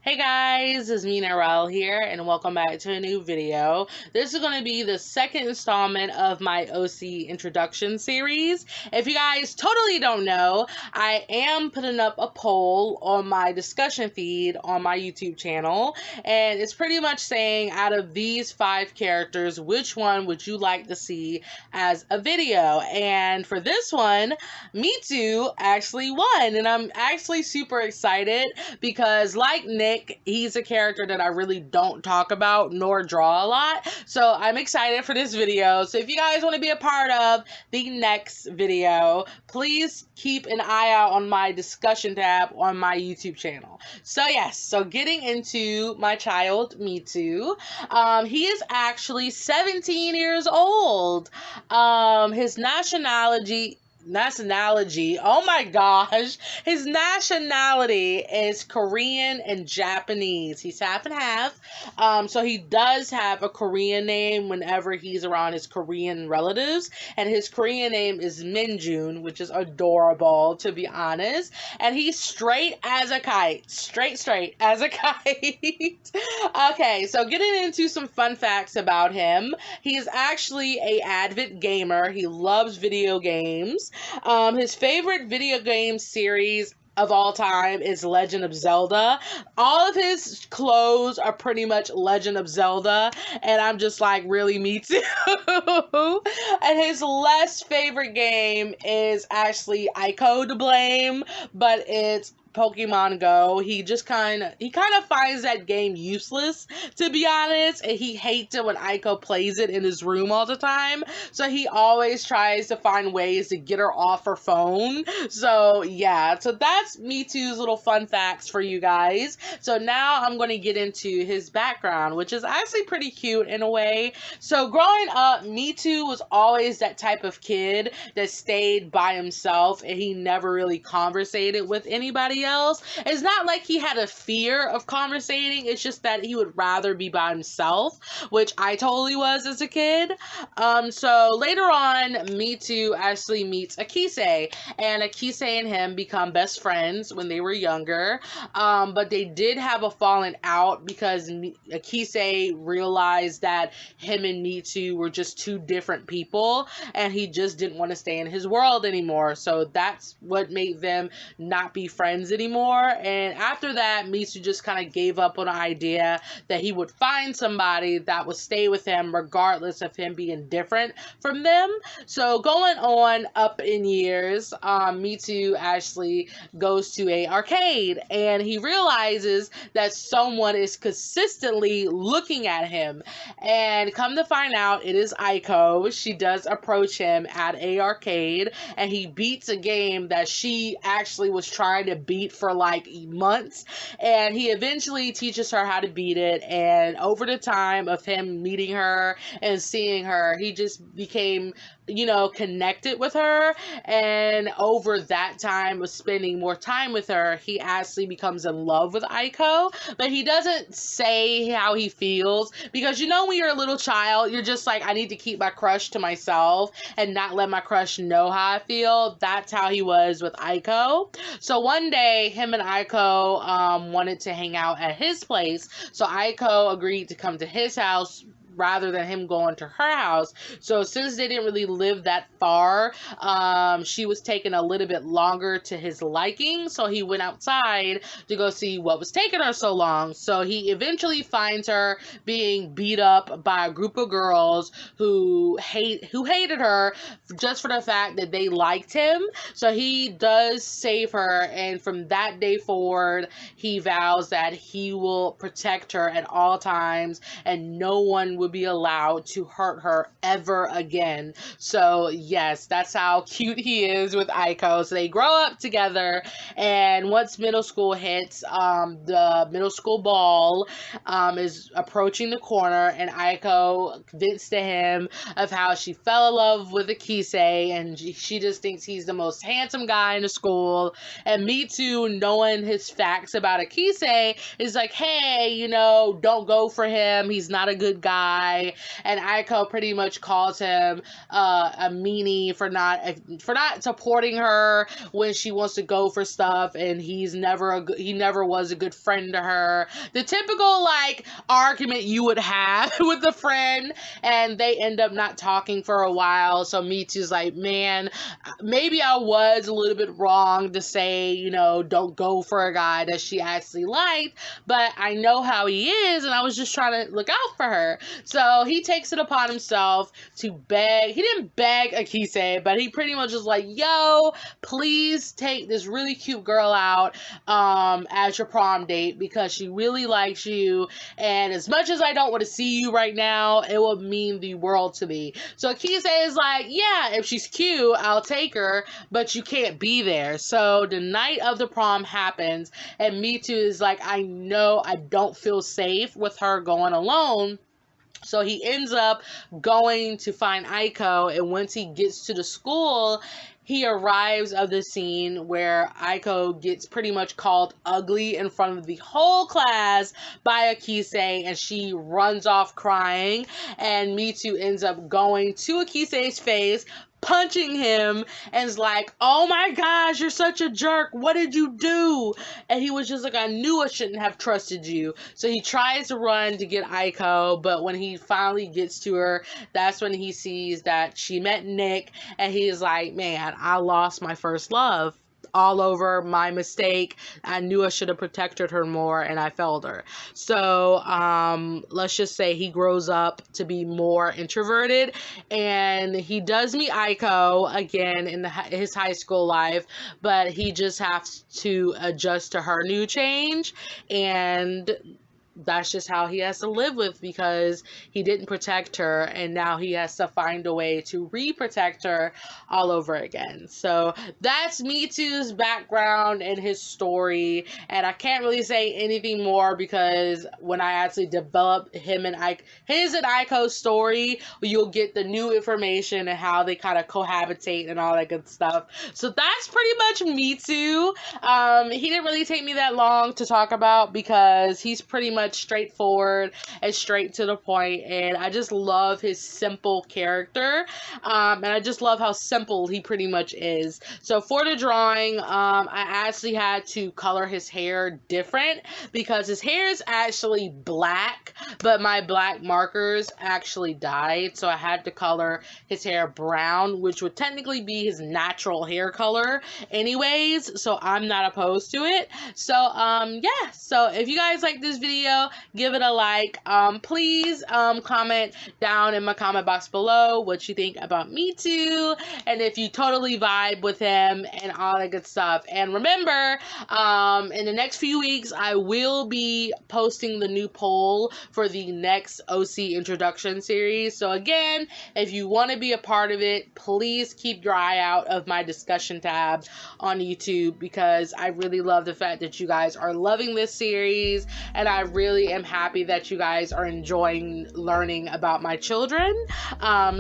Hey guys, it's me Narelle here, and welcome back to a new video. This is going to be the second installment of my OC introduction series. If you guys totally don't know, I am putting up a poll on my discussion feed on my YouTube channel, and it's pretty much saying out of these 5 characters, which one would you like to see as a video? And for this one, Mitsu actually won, and I'm actually super excited because like Nick, he's a character that I really don't talk about nor draw a lot. So I'm excited for this video. So if you guys want to be a part of the next video, please keep an eye out on my discussion tab on my YouTube channel. So yes, so getting into my child, Mitsu, he is actually 17 years old. His nationality, oh my gosh, his nationality is Korean and Japanese. He's half and half. So he does have a Korean name whenever he's around his Korean relatives, and his Korean name is Minjun, which is adorable, to be honest. And he's straight as a kite. Straight as a kite. Okay, so getting into some fun facts about him. He is actually a avid gamer. He loves video games. His favorite video game series of all time is Legend of Zelda. All of his clothes are pretty much Legend of Zelda, and I'm just like, really, me too. And his less favorite game is actually Ico to blame, but it's Pokemon Go. He kind of finds that game useless, to be honest, and he hates it when Aiko plays it in his room all the time. So he always tries to find ways to get her off her phone. So yeah, so that's Mitsu's little fun facts for you guys. So now I'm going to get into his background, which is actually pretty cute in a way. So growing up, Mitsu was always that type of kid that stayed by himself and he never really conversated with anybody else. It's not like he had a fear of conversating, it's just that he would rather be by himself, which I totally was as a kid. So later on, Mitsu actually meets Akise, and Akise and him become best friends when they were younger. But they did have a falling out because Akise realized that him and Mitsu were just two different people, and he just didn't want to stay in his world anymore. So that's what made them not be friends anymore. And after that, Mitsu just kind of gave up on the idea that he would find somebody that would stay with him regardless of him being different from them. So going on up in years, Mitsu actually goes to a arcade and he realizes that someone is consistently looking at him. And come to find out, it is Aiko. She does approach him at a arcade and he beats a game that she actually was trying to beat for like months, and he eventually teaches her how to beat it. And over the time of him meeting her and seeing her, he just became, connected with her. And over that time of spending more time with her, he actually becomes in love with Aiko, but he doesn't say how he feels because when you're a little child, you're just like, I need to keep my crush to myself and not let my crush know how I feel. That's how he was with Aiko. So one day, him and Aiko wanted to hang out at his place, so Aiko agreed to come to his house rather than him going to her house. So since they didn't really live that far, she was taking a little bit longer to his liking, so he went outside to go see what was taking her so long. So he eventually finds her being beat up by a group of girls who hated her just for the fact that they liked him. So he does save her, and from that day forward, he vows that he will protect her at all times and no one would be allowed to hurt her ever again. So yes, that's how cute he is with Aiko. So they grow up together, and once middle school hits, the middle school ball is approaching the corner, and Aiko vents to him of how she fell in love with Akise, and she just thinks he's the most handsome guy in the school. And Mitsu, knowing his facts about Akise, is like, hey, don't go for him. He's not a good guy. guy, and Aiko pretty much calls him a meanie for not supporting her when she wants to go for stuff, and he never was a good friend to her. The typical like argument you would have with a friend, and they end up not talking for a while. So Mitsu's like, man, maybe I was a little bit wrong to say, you know, don't go for a guy that she actually liked, but I know how he is, and I was just trying to look out for her. So he takes it upon himself to beg. He didn't beg Akise, but he pretty much was like, yo, please take this really cute girl out as your prom date, because she really likes you, and as much as I don't want to see you right now, it will mean the world to me. So Akise is like, yeah, if she's cute, I'll take her, but you can't be there. So the night of the prom happens, and Mitsu is like, I know I don't feel safe with her going alone. So he ends up going to find Aiko, and once he gets to the school, he arrives at the scene where Aiko gets pretty much called ugly in front of the whole class by Akise, and she runs off crying, and Mitsu ends up going to Akise's face, punching him, and is like, oh my gosh, you're such a jerk, what did you do? And he was just like, I knew I shouldn't have trusted you. So he tries to run to get Aiko, but when he finally gets to her, that's when he sees that she met Nick, and he's like, man, I lost my first love. All over, my mistake. I knew I should have protected her more, and I failed her. So let's just say he grows up to be more introverted, and he does meet Aiko again in his high school life, but he just has to adjust to her new change, and that's just how he has to live with, because he didn't protect her, and now he has to find a way to re-protect her all over again. So that's Mitsu's background and his story, and I can't really say anything more, because when I actually develop his and Aiko's story, you'll get the new information and how they kind of cohabitate and all that good stuff. So that's pretty much Mitsu. He didn't really take me that long to talk about, because he's pretty much straightforward and straight to the point, and I just love his simple character, and I just love how simple he pretty much is. So for the drawing, I actually had to color his hair different, because his hair is actually black, but my black markers actually died, so I had to color his hair brown, which would technically be his natural hair color anyways, so I'm not opposed to it. So yeah, so if you guys like this video, give it a like. Please comment down in my comment box below what you think about Mitsu, and if you totally vibe with him and all that good stuff. And remember, in the next few weeks, I will be posting the new poll for the next OC introduction series. So again, if you want to be a part of it, please keep your eye out of my discussion tab on YouTube, because I really love the fact that you guys are loving this series, and I really am happy that you guys are enjoying learning about my children.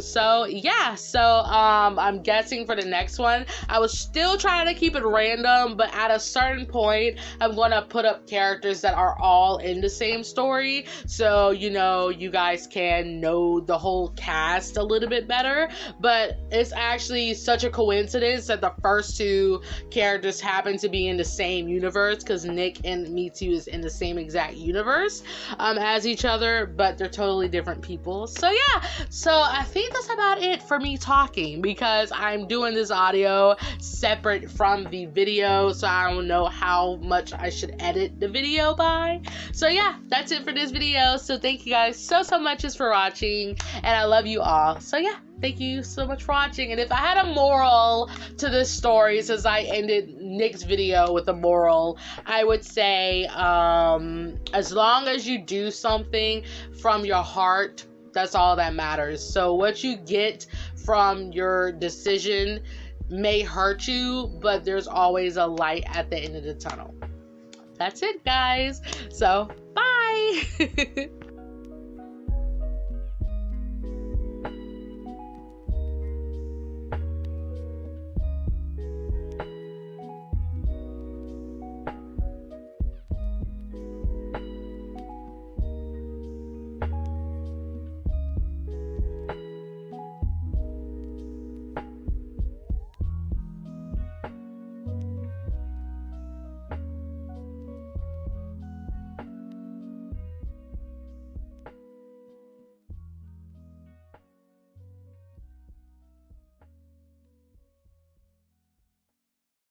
So yeah, so I'm guessing for the next one, I was still trying to keep it random, but at a certain point, I'm gonna put up characters that are all in the same story, so you know, you guys can know the whole cast a little bit better. But it's actually such a coincidence that the first two characters happen to be in the same universe, because Nick and Mitsu is in the same exact universe as each other, but they're totally different people. So yeah, so I think that's about it for me talking, because I'm doing this audio separate from the video, so I don't know how much I should edit the video by. So yeah, that's it for this video. So thank you guys so much just for watching, and I love you all. So yeah, thank you so much for watching. And if I had a moral to this story, since I ended Nick's video with a moral, I would say as long as you do something from your heart, that's all that matters. So what you get from your decision may hurt you, but there's always a light at the end of the tunnel. That's it, guys. So bye.